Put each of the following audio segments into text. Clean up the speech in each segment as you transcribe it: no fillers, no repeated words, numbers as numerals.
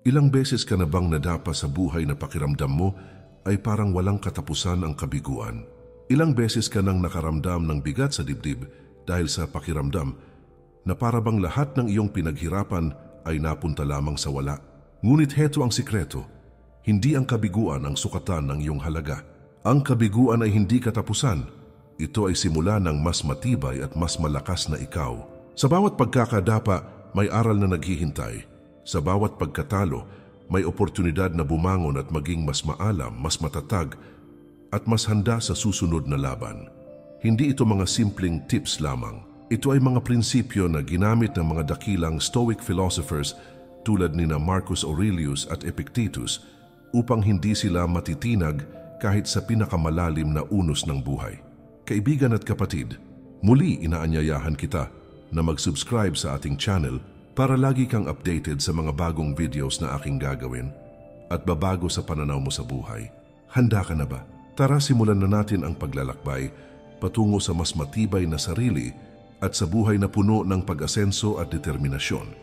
Ilang beses ka na bang nadapa sa buhay na pakiramdam mo ay parang walang katapusan ang kabiguan? Ilang beses ka nang nakaramdam ng bigat sa dibdib dahil sa pakiramdam na para bang lahat ng iyong pinaghirapan ay napunta lamang sa wala? Ngunit heto ang sikreto, hindi ang kabiguan ang sukatan ng iyong halaga. Ang kabiguan ay hindi katapusan. Ito ay simula ng mas matibay at mas malakas na ikaw. Sa bawat pagkakadapa, may aral na naghihintay. Sa bawat pagkatalo, may oportunidad na bumangon at maging mas maalam, mas matatag, at mas handa sa susunod na laban. Hindi ito mga simpleng tips lamang. Ito ay mga prinsipyo na ginamit ng mga dakilang Stoic philosophers tulad nina Marcus Aurelius at Epictetus upang hindi sila matitinag kahit sa pinakamalalim na unos ng buhay. Kaibigan at kapatid, muli inaanyayahan kita na mag-subscribe sa ating channel para lagi kang updated sa mga bagong videos na aking gagawin at babago sa pananaw mo sa buhay. Handa ka na ba? Tara simulan na natin ang paglalakbay patungo sa mas matibay na sarili at sa buhay na puno ng pag-asenso at determinasyon.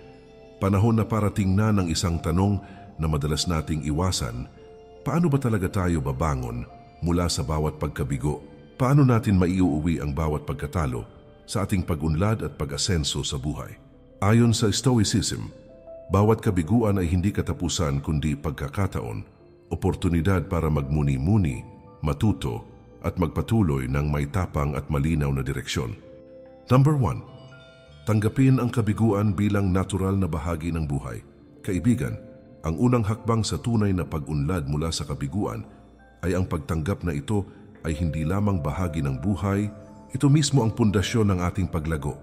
Panahon na para tingnan ng isang tanong na madalas nating iwasan: paano ba talaga tayo babangon mula sa bawat pagkabigo? Paano natin maiuuwi ang bawat pagkatalo sa ating pag-unlad at pag-asenso sa buhay? Ayon sa Stoicism, bawat kabiguan ay hindi katapusan kundi pagkakataon, oportunidad para magmuni-muni, matuto at magpatuloy ng may tapang at malinaw na direksyon. Number 1. Tanggapin ang kabiguan bilang natural na bahagi ng buhay. Kaibigan, ang unang hakbang sa tunay na pag-unlad mula sa kabiguan ay ang pagtanggap na ito ay hindi lamang bahagi ng buhay, ito mismo ang pundasyon ng ating paglago.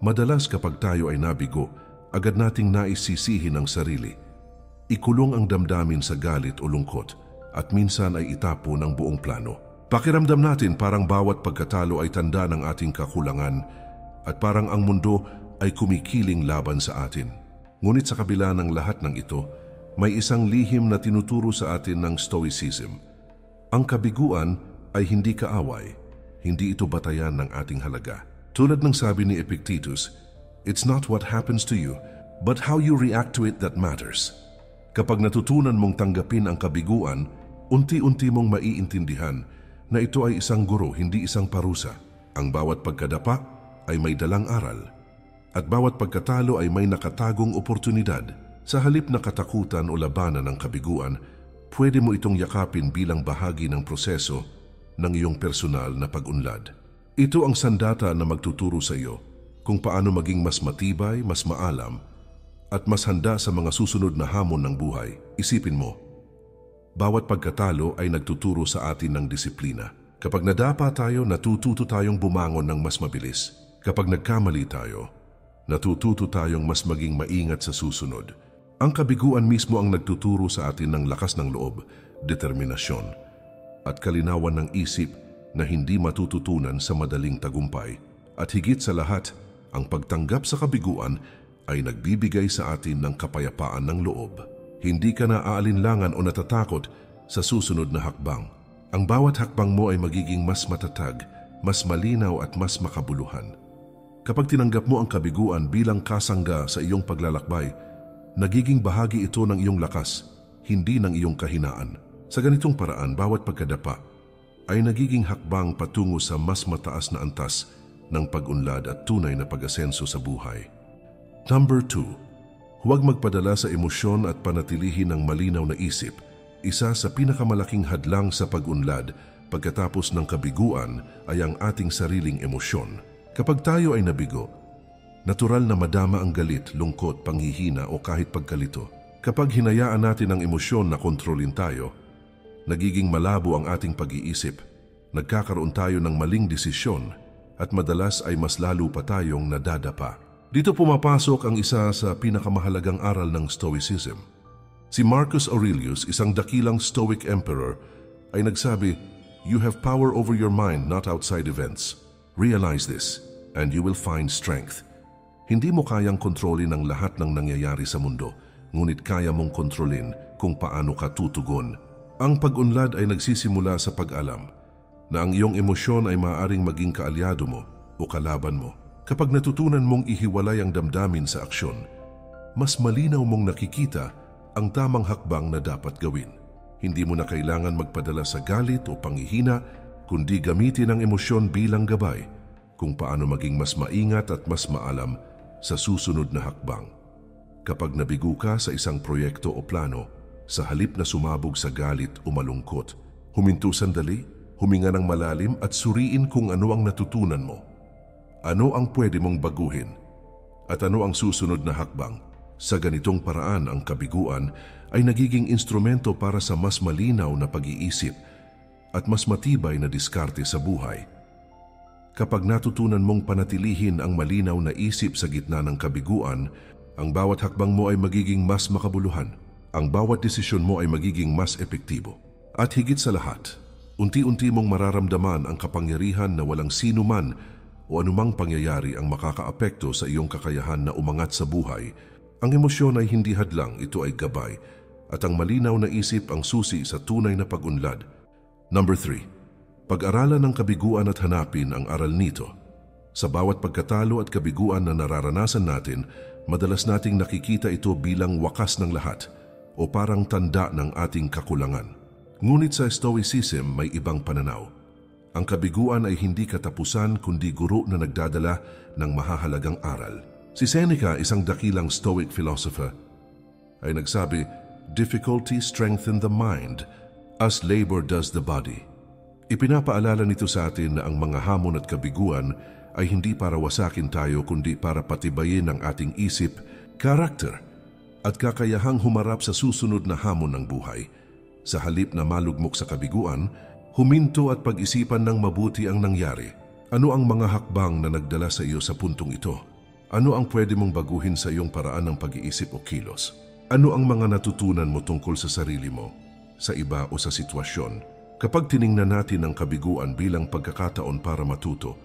Madalas kapag tayo ay nabigo, agad nating naisisihin ang sarili. Ikulong ang damdamin sa galit o lungkot at minsan ay itapo ng buong plano. Pakiramdam natin parang bawat pagkatalo ay tanda ng ating kakulangan at parang ang mundo ay kumikiling laban sa atin. Ngunit sa kabila ng lahat ng ito, may isang lihim na tinuturo sa atin ng Stoicism. Ang kabiguan ay hindi kaaway, hindi ito batayan ng ating halaga. Tulad ng sabi ni Epictetus, "It's not what happens to you, but how you react to it that matters." Kapag natutunan mong tanggapin ang kabiguan, unti-unti mong maiintindihan na ito ay isang guro, hindi isang parusa. Ang bawat pagkadapa ay may dalang aral, at bawat pagkatalo ay may nakatagong oportunidad. Sa halip na katakutan o labanan ng kabiguan, pwede mo itong yakapin bilang bahagi ng proseso ng iyong personal na pag-unlad. Ito ang sandata na magtuturo sa iyo kung paano maging mas matibay, mas maalam, at mas handa sa mga susunod na hamon ng buhay. Isipin mo, bawat pagkatalo ay nagtuturo sa atin ng disiplina. Kapag nadapa tayo, natututo tayong bumangon ng mas mabilis. Kapag nagkamali tayo, natututo tayong mas maging maingat sa susunod. Ang kabiguan mismo ang nagtuturo sa atin ng lakas ng loob, determinasyon, at kalinawan ng isip na hindi matututunan sa madaling tagumpay. At higit sa lahat, ang pagtanggap sa kabiguan ay nagbibigay sa atin ng kapayapaan ng loob. Hindi ka na aalinlangan o natatakot sa susunod na hakbang. Ang bawat hakbang mo ay magiging mas matatag, mas malinaw at mas makabuluhan. Kapag tinanggap mo ang kabiguan bilang kasangga sa iyong paglalakbay, nagiging bahagi ito ng iyong lakas, hindi ng iyong kahinaan. Sa ganitong paraan, bawat pagkadapa ay nagiging hakbang patungo sa mas mataas na antas ng pag-unlad at tunay na pag-asenso sa buhay. Number 2. Huwag magpadala sa emosyon at panatilihin ng malinaw na isip. Isa sa pinakamalaking hadlang sa pag-unlad pagkatapos ng kabiguan ay ang ating sariling emosyon. Kapag tayo ay nabigo, natural na madama ang galit, lungkot, panghihina o kahit pagkalito. Kapag hinayaan natin ang emosyon na kontrolin tayo, nagiging malabo ang ating pag-iisip, nagkakaroon tayo ng maling desisyon at madalas ay mas lalo pa tayong nadadapa. Dito pumapasok ang isa sa pinakamahalagang aral ng Stoicism. Si Marcus Aurelius, isang dakilang Stoic emperor, ay nagsabi, "You have power over your mind, not outside events. Realize this, and you will find strength." Hindi mo kayang kontrolin ang lahat ng nangyayari sa mundo, ngunit kaya mong kontrolin kung paano ka tutugon. Ang pag-unlad ay nagsisimula sa pag-alam na ang iyong emosyon ay maaaring maging kaalyado mo o kalaban mo. Kapag natutunan mong ihiwalay ang damdamin sa aksyon, mas malinaw mong nakikita ang tamang hakbang na dapat gawin. Hindi mo na kailangan magpadala sa galit o panghihina, kundi gamitin ang emosyon bilang gabay kung paano maging mas maingat at mas maalam sa susunod na hakbang. Kapag nabigo ka sa isang proyekto o plano, sa halip na sumabog sa galit o malungkot, huminto sandali, huminga ng malalim at suriin kung ano ang natutunan mo. Ano ang pwede mong baguhin? At ano ang susunod na hakbang? Sa ganitong paraan, ang kabiguan ay nagiging instrumento para sa mas malinaw na pag-iisip at mas matibay na diskarte sa buhay. Kapag natutunan mong panatilihin ang malinaw na isip sa gitna ng kabiguan, ang bawat hakbang mo ay magiging mas makabuluhan. Ang bawat desisyon mo ay magiging mas epektibo. At higit sa lahat, unti-unti mong mararamdaman ang kapangyarihan na walang sino man o anumang pangyayari ang makakaapekto sa iyong kakayahan na umangat sa buhay. Ang emosyon ay hindi hadlang, ito ay gabay, at ang malinaw na isip ang susi sa tunay na pag-unlad. Number 3. Pag-aralan ng kabiguan at hanapin ang aral nito. Sa bawat pagkatalo at kabiguan na nararanasan natin, madalas nating nakikita ito bilang wakas ng lahat o parang tanda ng ating kakulangan. Ngunit sa Stoicism may ibang pananaw. Ang kabiguan ay hindi katapusan kundi guro na nagdadala ng mahahalagang aral. Si Seneca, isang dakilang Stoic philosopher, ay nagsabi, "Difficulty strengthens the mind as labor does the body." Ipinapaalala nito sa atin na ang mga hamon at kabiguan ay hindi para wasakin tayo kundi para patibayin ang ating isip, karakter, at kakayahang humarap sa susunod na hamon ng buhay. Sa halip na malugmok sa kabiguan, huminto at pag-isipan ng mabuti ang nangyari. Ano ang mga hakbang na nagdala sa iyo sa puntong ito? Ano ang pwede mong baguhin sa iyong paraan ng pag-iisip o kilos? Ano ang mga natutunan mo tungkol sa sarili mo, sa iba o sa sitwasyon? Kapag tiningnan natin ang kabiguan bilang pagkakataon para matuto,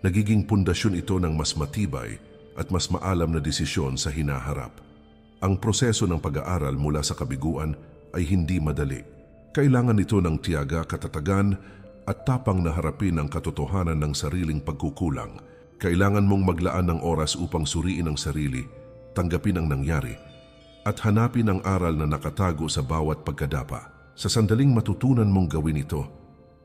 nagiging pundasyon ito ng mas matibay at mas maalam na desisyon sa hinaharap. Ang proseso ng pag-aaral mula sa kabiguan ay hindi madali. Kailangan ito ng tiyaga, katatagan at tapang na harapin ang katotohanan ng sariling pagkukulang. Kailangan mong maglaan ng oras upang suriin ang sarili, tanggapin ang nangyari, at hanapin ang aral na nakatago sa bawat pagkadapa. Sa sandaling matutunan mong gawin ito,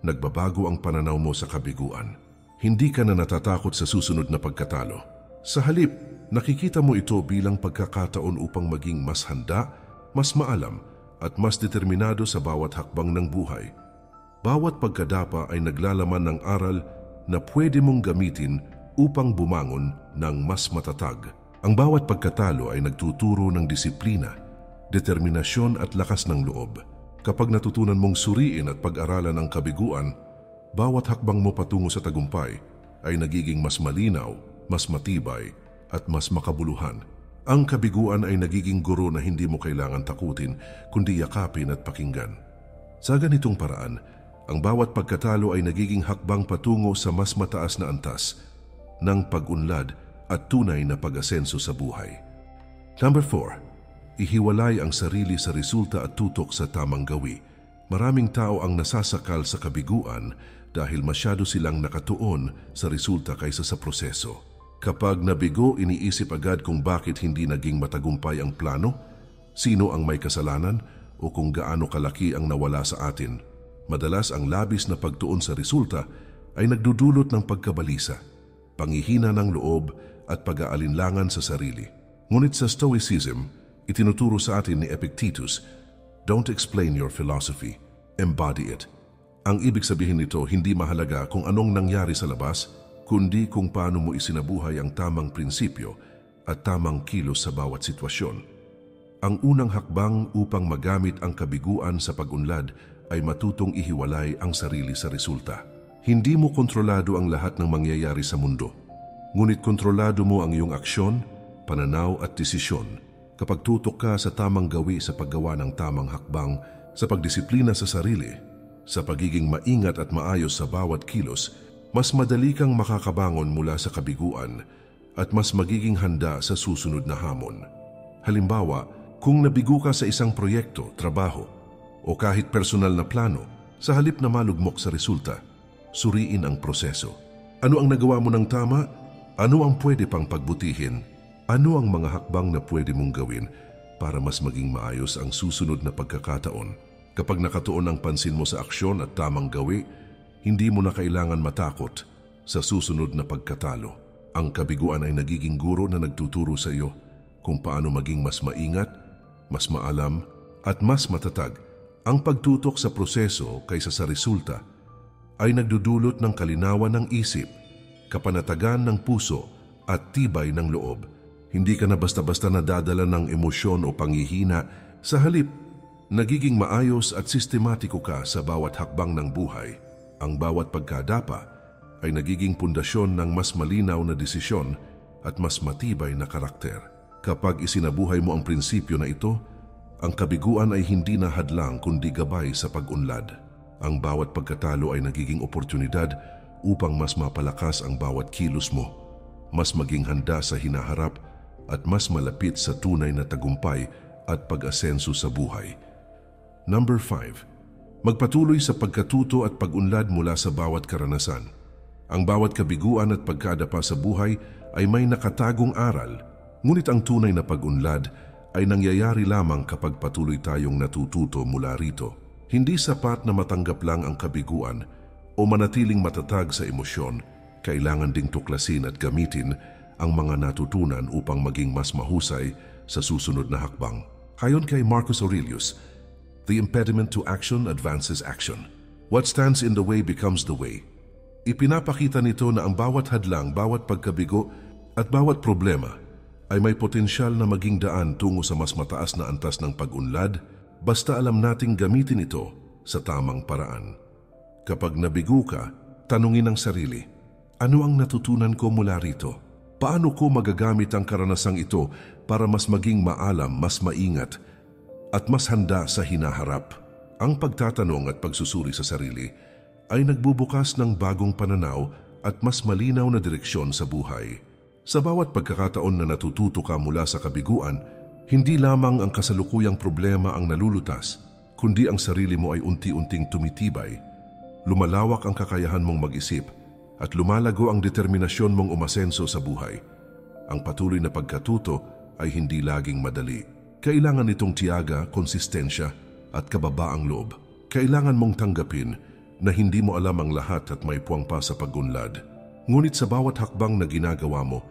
nagbabago ang pananaw mo sa kabiguan. Hindi ka na natatakot sa susunod na pagkatalo. Sa halip, nakikita mo ito bilang pagkakataon upang maging mas handa, mas maalam, at mas determinado sa bawat hakbang ng buhay. Bawat pagkadapa ay naglalaman ng aral na pwede mong gamitin upang bumangon ng mas matatag. Ang bawat pagkatalo ay nagtuturo ng disiplina, determinasyon at lakas ng loob. Kapag natutunan mong suriin at pag-aralan ang kabiguan, bawat hakbang mo patungo sa tagumpay ay nagiging mas malinaw, mas matibay at mas makabuluhan. Ang kabiguan ay nagiging guro na hindi mo kailangan takutin kundi yakapin at pakinggan. Sa ganitong paraan, ang bawat pagkatalo ay nagiging hakbang patungo sa mas mataas na antas ng pag-unlad at tunay na pag-asenso sa buhay. Number 4. Ihiwalay ang sarili sa resulta at tutok sa tamang gawi. Maraming tao ang nasasakal sa kabiguan dahil masyado silang nakatuon sa resulta kaysa sa proseso. Kapag nabigo, iniisip agad kung bakit hindi naging matagumpay ang plano, sino ang may kasalanan o kung gaano kalaki ang nawala sa atin. Madalas ang labis na pagtuon sa resulta ay nagdudulot ng pagkabalisa, panghihina ng loob at pag-aalinlangan sa sarili. Ngunit sa Stoicism, itinuturo sa atin ni Epictetus, "Don't explain your philosophy, embody it." Ang ibig sabihin nito, hindi mahalaga kung anong nangyari sa labas, kundi kung paano mo isinabuhay ang tamang prinsipyo at tamang kilos sa bawat sitwasyon. Ang unang hakbang upang magamit ang kabiguan sa pag-unlad ay matutong ihiwalay ang sarili sa resulta. Hindi mo kontrolado ang lahat ng mangyayari sa mundo, ngunit kontrolado mo ang iyong aksyon, pananaw at desisyon. Kapag tutok ka sa tamang gawi sa paggawa ng tamang hakbang, sa pagdisiplina sa sarili, sa pagiging maingat at maayos sa bawat kilos, mas madali kang makakabangon mula sa kabiguan at mas magiging handa sa susunod na hamon. Halimbawa, kung nabigo ka sa isang proyekto, trabaho, o kahit personal na plano, sa halip na malugmok sa resulta, suriin ang proseso. Ano ang nagawa mo ng tama? Ano ang pwede pang pagbutihin? Ano ang mga hakbang na pwede mong gawin para mas maging maayos ang susunod na pagkakataon. Kapag nakatuon ang pansin mo sa aksyon at tamang gawi, hindi mo na kailangan matakot sa susunod na pagkatalo. Ang kabiguan ay nagiging guro na nagtuturo sa iyo kung paano maging mas maingat, mas maalam, at mas matatag. Ang pagtutok sa proseso kaysa sa resulta ay nagdudulot ng kalinawan ng isip, kapanatagan ng puso at tibay ng loob. Hindi ka na basta-basta nadadala ng emosyon o panghihina. Sa halip, nagiging maayos at sistematiko ka sa bawat hakbang ng buhay. Ang bawat pagkadapa ay nagiging pundasyon ng mas malinaw na desisyon at mas matibay na karakter. Kapag isinabuhay mo ang prinsipyo na ito, ang kabiguan ay hindi na hadlang kundi gabay sa pag-unlad. Ang bawat pagkatalo ay nagiging oportunidad upang mas mapalakas ang bawat kilos mo, mas maging handa sa hinaharap at mas malapit sa tunay na tagumpay at pag-asenso sa buhay. Number 5. Magpatuloy sa pagkatuto at pag-unlad mula sa bawat karanasan. Ang bawat kabiguan at pagkadapa sa buhay ay may nakatagong aral, ngunit ang tunay na pag-unlad ay nangyayari lamang kapag patuloy tayong natututo mula rito. Hindi sapat na matanggap lang ang kabiguan o manatiling matatag sa emosyon. Kailangan ding tuklasin at gamitin ang mga natutunan upang maging mas mahusay sa susunod na hakbang. Ayon kay Marcus Aurelius, the impediment to action advances action. What stands in the way becomes the way. Ipinapakita nito na ang bawat hadlang, bawat pagkabigo at bawat problema ay may potensyal na maging daan tungo sa mas mataas na antas ng pag-unlad basta alam nating gamitin ito sa tamang paraan. Kapag nabigo ka, tanungin ang sarili, ano ang natutunan ko mula rito? Paano ko magagamit ang karanasang ito para mas maging maalam, mas maingat, at mas handa sa hinaharap? Ang pagtatanong at pagsusuri sa sarili ay nagbubukas ng bagong pananaw at mas malinaw na direksyon sa buhay. Sa bawat pagkakataon na natututo ka mula sa kabiguan, hindi lamang ang kasalukuyang problema ang nalulutas, kundi ang sarili mo ay unti-unting tumitibay. Lumalawak ang kakayahan mong mag-isip at lumalago ang determinasyon mong umasenso sa buhay. Ang patuloy na pagkatuto ay hindi laging madali. Kailangan nitong tiyaga, konsistensya at kababaang loob. Kailangan mong tanggapin na hindi mo alam ang lahat at may puwang pa sa pag-unlad. Ngunit sa bawat hakbang na ginagawa mo,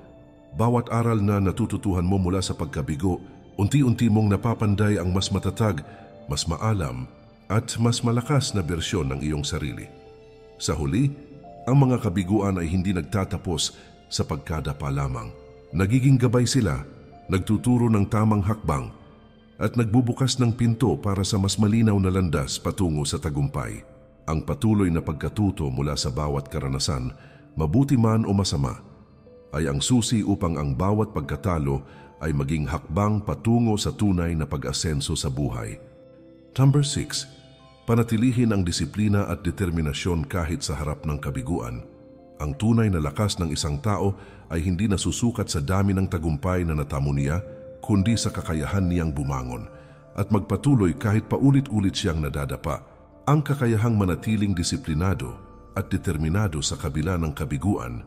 bawat aral na natututuhan mo mula sa pagkabigo, unti-unti mong napapanday ang mas matatag, mas maalam, at mas malakas na bersyon ng iyong sarili. Sa huli, ang mga kabiguan ay hindi nagtatapos sa pagkadapa lamang. Nagiging gabay sila, nagtuturo ng tamang hakbang, at nagbubukas ng pinto para sa mas malinaw na landas patungo sa tagumpay. Ang patuloy na pagkatuto mula sa bawat karanasan, mabuti man o masama, ay ang susi upang ang bawat pagkatalo ay maging hakbang patungo sa tunay na pag-asenso sa buhay. Number 6. Panatilihin ang disiplina at determinasyon kahit sa harap ng kabiguan. Ang tunay na lakas ng isang tao ay hindi nasusukat sa dami ng tagumpay na natamo niya, kundi sa kakayahan niyang bumangon at magpatuloy kahit paulit-ulit siyang nadadapa. Ang kakayahang manatiling disiplinado at determinado sa kabila ng kabiguan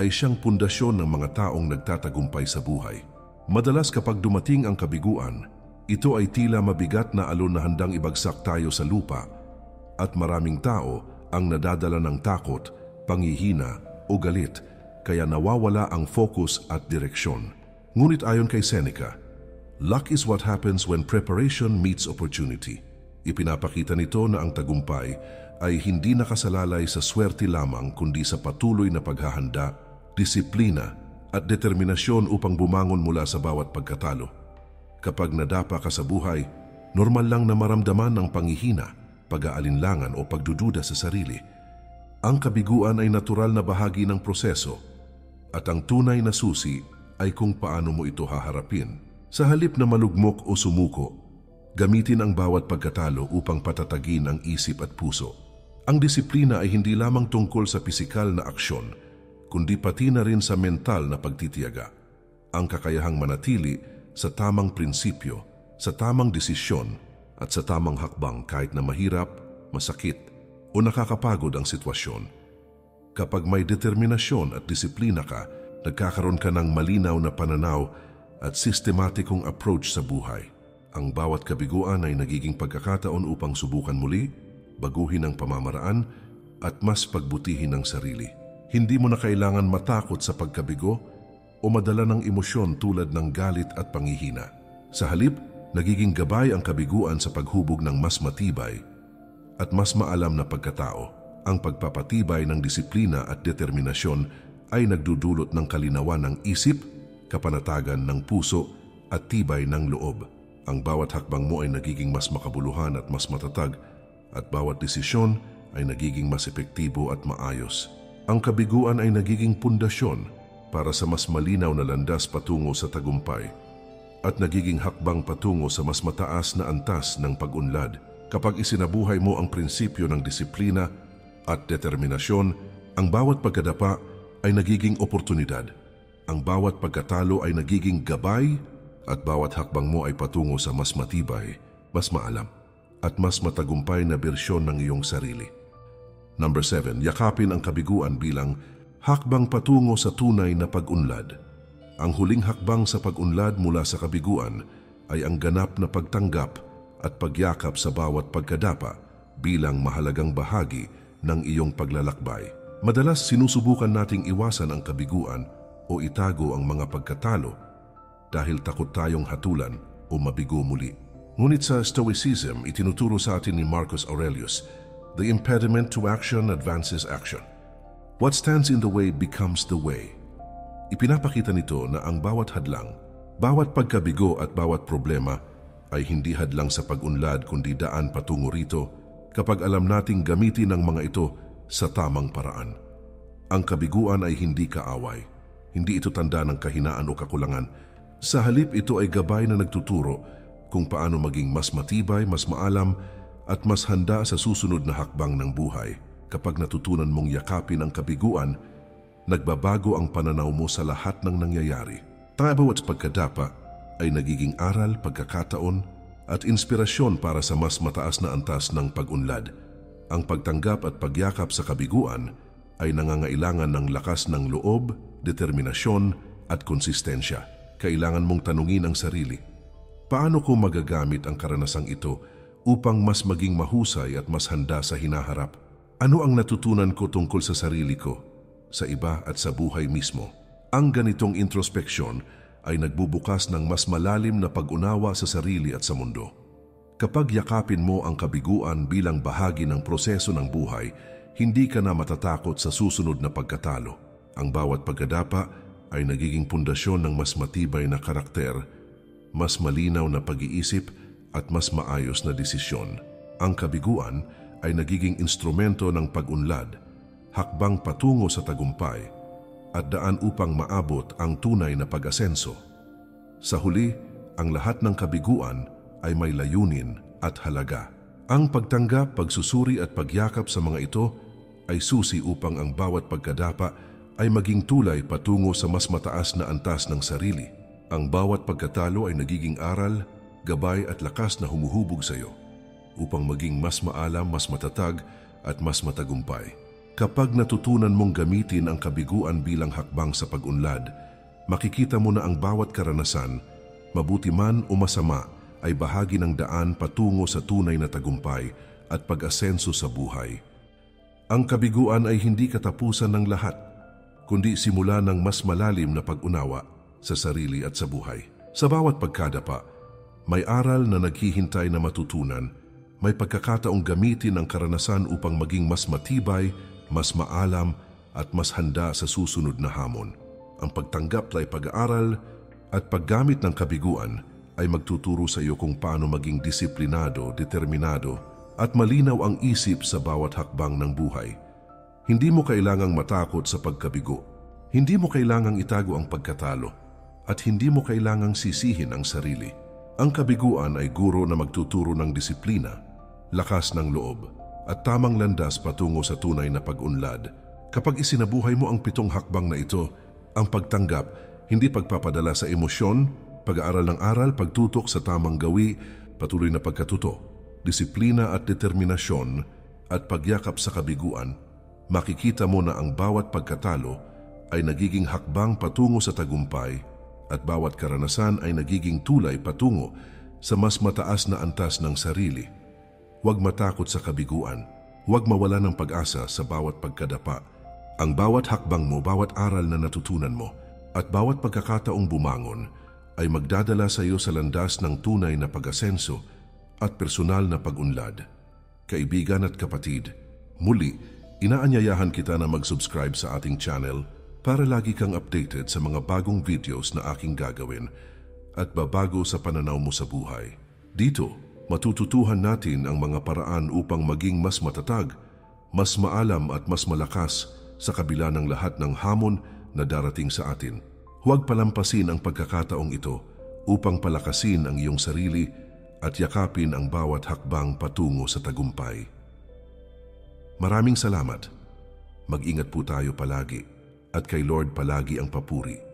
ay siyang pundasyon ng mga taong nagtatagumpay sa buhay. Madalas kapag dumating ang kabiguan, ito ay tila mabigat na alon na handang ibagsak tayo sa lupa at maraming tao ang nadadala ng takot, panghihina o galit kaya nawawala ang focus at direksyon. Ngunit ayon kay Seneca, luck is what happens when preparation meets opportunity. Ipinapakita nito na ang tagumpay ay hindi nakasalalay sa swerte lamang kundi sa patuloy na paghahanda, disiplina at determinasyon upang bumangon mula sa bawat pagkatalo. Kapag nadapa ka sa buhay, normal lang na maramdaman ng panghihina, pag-aalinlangan o pagdududa sa sarili. Ang kabiguan ay natural na bahagi ng proseso at ang tunay na susi ay kung paano mo ito haharapin. Sa halip na malugmok o sumuko, gamitin ang bawat pagkatalo upang patatagin ang isip at puso. Ang disiplina ay hindi lamang tungkol sa pisikal na aksyon, kundi pati na rin sa mental na pagtitiyaga. Ang kakayahang manatili sa tamang prinsipyo, sa tamang desisyon at sa tamang hakbang kahit na mahirap, masakit o nakakapagod ang sitwasyon. Kapag may determinasyon at disiplina ka, nagkakaroon ka ng malinaw na pananaw at sistematikong approach sa buhay. Ang bawat kabiguan ay nagiging pagkakataon upang subukan muli, baguhin ang pamamaraan at mas pagbutihin ang sarili. Hindi mo na kailangan matakot sa pagkabigo o madala ng emosyon tulad ng galit at panghihina. Sa halip, nagiging gabay ang kabiguan sa paghubog ng mas matibay at mas maalam na pagkatao. Ang pagpapatibay ng disiplina at determinasyon ay nagdudulot ng kalinawan ng isip, kapanatagan ng puso at tibay ng loob. Ang bawat hakbang mo ay nagiging mas makabuluhan at mas matatag at bawat desisyon ay nagiging mas epektibo at maayos. Ang kabiguan ay nagiging pundasyon para sa mas malinaw na landas patungo sa tagumpay at nagiging hakbang patungo sa mas mataas na antas ng pag-unlad. Kapag isinabuhay mo ang prinsipyo ng disiplina at determinasyon, ang bawat pagkadapa ay nagiging oportunidad. Ang bawat pagkatalo ay nagiging gabay at bawat hakbang mo ay patungo sa mas matibay, mas maalam at mas matagumpay na bersyon ng iyong sarili. Number 7, yakapin ang kabiguan bilang hakbang patungo sa tunay na pag-unlad. Ang huling hakbang sa pag-unlad mula sa kabiguan ay ang ganap na pagtanggap at pagyakap sa bawat pagkadapa bilang mahalagang bahagi ng iyong paglalakbay. Madalas sinusubukan nating iwasan ang kabiguan o itago ang mga pagkatalo dahil takot tayong hatulan o mabigo muli. Ngunit sa Stoicism, itinuturo sa atin ni Marcus Aurelius, the impediment to action advances action. What stands in the way becomes the way. Ipinapakita nito na ang bawat hadlang, bawat pagkabigo at bawat problema ay hindi hadlang sa pag-unlad kundi daan patungo rito kapag alam nating gamitin ang mga ito sa tamang paraan. Ang kabiguan ay hindi kaaway. Hindi ito tanda ng kahinaan o kakulangan. Sa halip, ito ay gabay na nagtuturo kung paano maging mas matibay, mas maalam at mas handa sa susunod na hakbang ng buhay. Kapag natutunan mong yakapin ang kabiguan, nagbabago ang pananaw mo sa lahat ng nangyayari. Bawat pagkadapa ay nagiging aral, pagkakataon at inspirasyon para sa mas mataas na antas ng pag-unlad. Ang pagtanggap at pagyakap sa kabiguan ay nangangailangan ng lakas ng loob, determinasyon at konsistensya. Kailangan mong tanungin ang sarili, paano ko magagamit ang karanasang ito upang mas maging mahusay at mas handa sa hinaharap? Ano ang natutunan ko tungkol sa sarili ko, sa iba at sa buhay mismo? Ang ganitong introspeksyon ay nagbubukas ng mas malalim na pag-unawa sa sarili at sa mundo. Kapag yakapin mo ang kabiguan bilang bahagi ng proseso ng buhay, hindi ka na matatakot sa susunod na pagkatalo. Ang bawat pagkadapa ay nagiging pundasyon ng mas matibay na karakter, mas malinaw na pag-iisip at mas maayos na desisyon. Ang kabiguan ay nagiging instrumento ng pag-unlad, hakbang patungo sa tagumpay at daan upang maabot ang tunay na pag-asenso. Sa huli, ang lahat ng kabiguan ay may layunin at halaga. Ang pagtanggap, pagsusuri at pagyakap sa mga ito ay susi upang ang bawat pagkadapa ay maging tulay patungo sa mas mataas na antas ng sarili. Ang bawat pagkatalo ay nagiging aral, gabay at lakas na humuhubog sa iyo upang maging mas maalam, mas matatag at mas matagumpay. Kapag natutunan mong gamitin ang kabiguan bilang hakbang sa pag-unlad, makikita mo na ang bawat karanasan, mabuti man o masama, ay bahagi ng daan patungo sa tunay na tagumpay at pag-asenso sa buhay. Ang kabiguan ay hindi katapusan ng lahat, kundi simula ng mas malalim na pag-unawa sa sarili at sa buhay. Sa bawat pagkadapa, may aral na naghihintay na matutunan, may pagkakataong gamitin ang karanasan upang maging mas matibay, mas maalam at mas handa sa susunod na hamon. Ang pagtanggap ay pag-aaral at paggamit ng kabiguan ay magtuturo sa iyo kung paano maging disiplinado, determinado at malinaw ang isip sa bawat hakbang ng buhay. Hindi mo kailangang matakot sa pagkabigo. Hindi mo kailangang itago ang pagkatalo at hindi mo kailangang sisihin ang sarili. Ang kabiguan ay guro na magtuturo ng disiplina, lakas ng loob at tamang landas patungo sa tunay na pag-unlad. Kapag isinabuhay mo ang 7 hakbang na ito, ang pagtanggap, hindi pagpapadala sa emosyon, pag-aaral ng aral, pagtutok sa tamang gawi, patuloy na pagkatuto, disiplina at determinasyon at pagyakap sa kabiguan, makikita mo na ang bawat pagkatalo ay nagiging hakbang patungo sa tagumpay, at bawat karanasan ay nagiging tulay patungo sa mas mataas na antas ng sarili. Huwag matakot sa kabiguan. Huwag mawala ng pag-asa sa bawat pagkadapa. Ang bawat hakbang mo, bawat aral na natutunan mo, at bawat pagkakataong bumangon ay magdadala sa iyo sa landas ng tunay na pag-asenso at personal na pag-unlad. Kaibigan at kapatid, muli, inaanyayahan kita na mag-subscribe sa ating channel para lagi kang updated sa mga bagong videos na aking gagawin at babago sa pananaw mo sa buhay. Dito, matututuhan natin ang mga paraan upang maging mas matatag, mas maalam at mas malakas sa kabila ng lahat ng hamon na darating sa atin. Huwag palampasin ang pagkakataong ito upang palakasin ang iyong sarili at yakapin ang bawat hakbang patungo sa tagumpay. Maraming salamat. Mag-ingat po tayo palagi at kay Lord palagi ang papuri.